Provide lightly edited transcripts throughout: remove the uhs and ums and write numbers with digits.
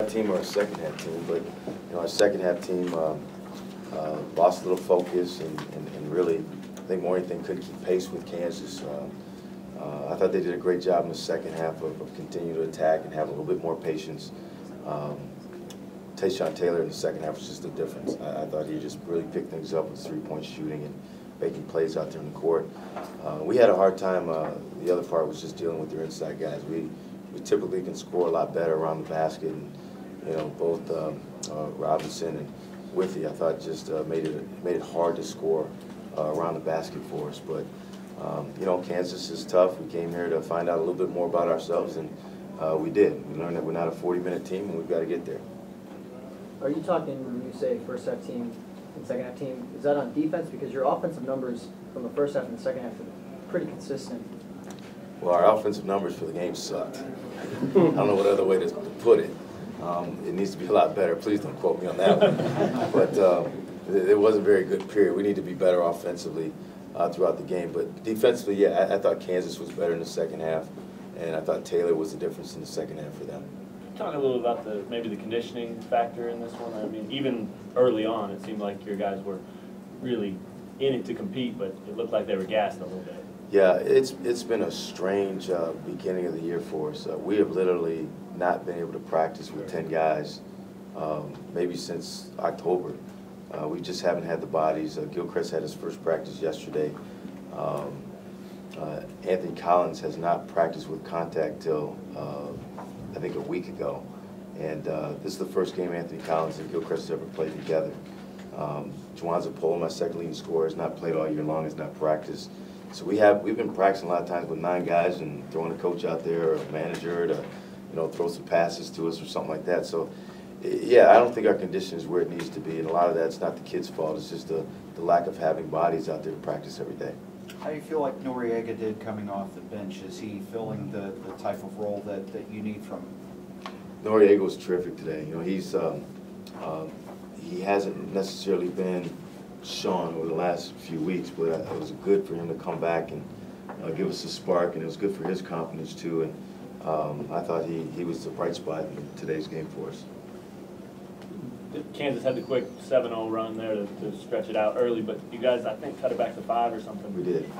half team or a second half team, but our second half team lost a little focus and really, I think more than anything, couldn't keep pace with Kansas. I thought they did a great job in the second half of continuing to attack and have a little bit more patience. Tayshawn Taylor in the second half was just the difference. I thought he just really picked things up with three-point shooting and making plays out there in the court. We had a hard time. The other part was just dealing with their inside guys. We typically can score a lot better around the basket, and both Robinson and Withy, I thought, just made it hard to score around the basket for us. But Kansas is tough. We came here to find out a little bit more about ourselves, and we did. We learned that we're not a 40-minute team, and we've got to get there. Are you talking, when you say first half team and second half team, is that on defense? Because your offensive numbers from the first half and the second half are pretty consistent. Well, our offensive numbers for the game sucked. I don't know what other way to put it. It needs to be a lot better. Please don't quote me on that one. But it wasn't a very good period. We need to be better offensively throughout the game. But defensively, yeah, I thought Kansas was better in the second half, and I thought Taylor was the difference in the second half for them. Talk a little about maybe the conditioning factor in this one. I mean, even early on, it seemed like your guys were really in it to compete, but it looked like they were gassed a little bit. Yeah, it's been a strange beginning of the year for us. We have literally not been able to practice with 10 guys maybe since October. We just haven't had the bodies. Gilchrist had his first practice yesterday. Anthony Collins has not practiced with contact till I think a week ago. And this is the first game Anthony Collins and Gilchrist has ever played together. Juwanza Pole, my second leading scorer, has not played all year long, has not practiced. So we've been practicing a lot of times with 9 guys and throwing a coach out there or a manager to throw some passes to us or something like that. So yeah, I don't think our condition is where it needs to be, and a lot of that's not the kids' fault. It's just the lack of having bodies out there to practice every day. How do you feel like Noriega did coming off the bench? Is he filling the type of role that you need from him? Noriega was terrific today. He hasn't necessarily been shown over the last few weeks, but it was good for him to come back and give us a spark, and it was good for his confidence too. And I thought he was the bright spot in today's game for us. Kansas had the quick 7-0 run there to stretch it out early, but you guys, I think, cut it back to 5 or something. We did.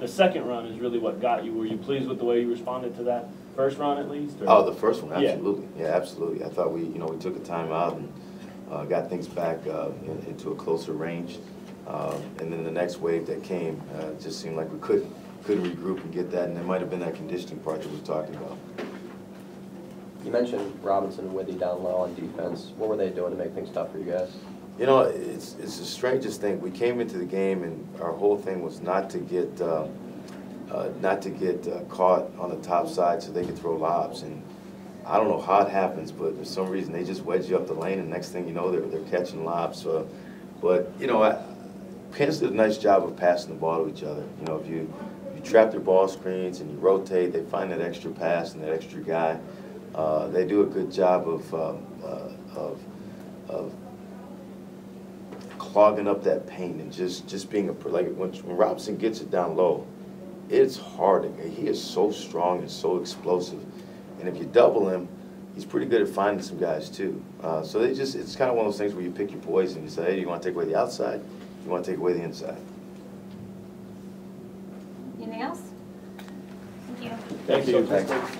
The second run is really what got you. Were you pleased with the way you responded to that first run, at least? Or? Oh, the first one, absolutely. Yeah, absolutely. I thought we took a timeout and got things back into a closer range. And then the next wave that came, it just seemed like we couldn't regroup and get that, and it might have been that conditioning part that we're talking about. You mentioned Robinson and Withy down low on defense. What were they doing to make things tough for you guys? It's the strangest thing. We came into the game and our whole thing was not to get caught on the top side so they could throw lobs. And I don't know how it happens, but for some reason they just wedge you up the lane, and next thing you know, they're catching lobs. But Kansas did a nice job of passing the ball to each other. If you trap their ball screens and you rotate, they find that extra pass and that extra guy. They do a good job of clogging up that paint and just being like when Robinson gets it down low, it's hard. He is so strong and so explosive, and if you double him, he's pretty good at finding some guys too. So it's kind of one of those things where you pick your poison. You say, hey, do you want to take away the outside? You want to take away the inside? Anything else? Thank you. Thank you. Thanks.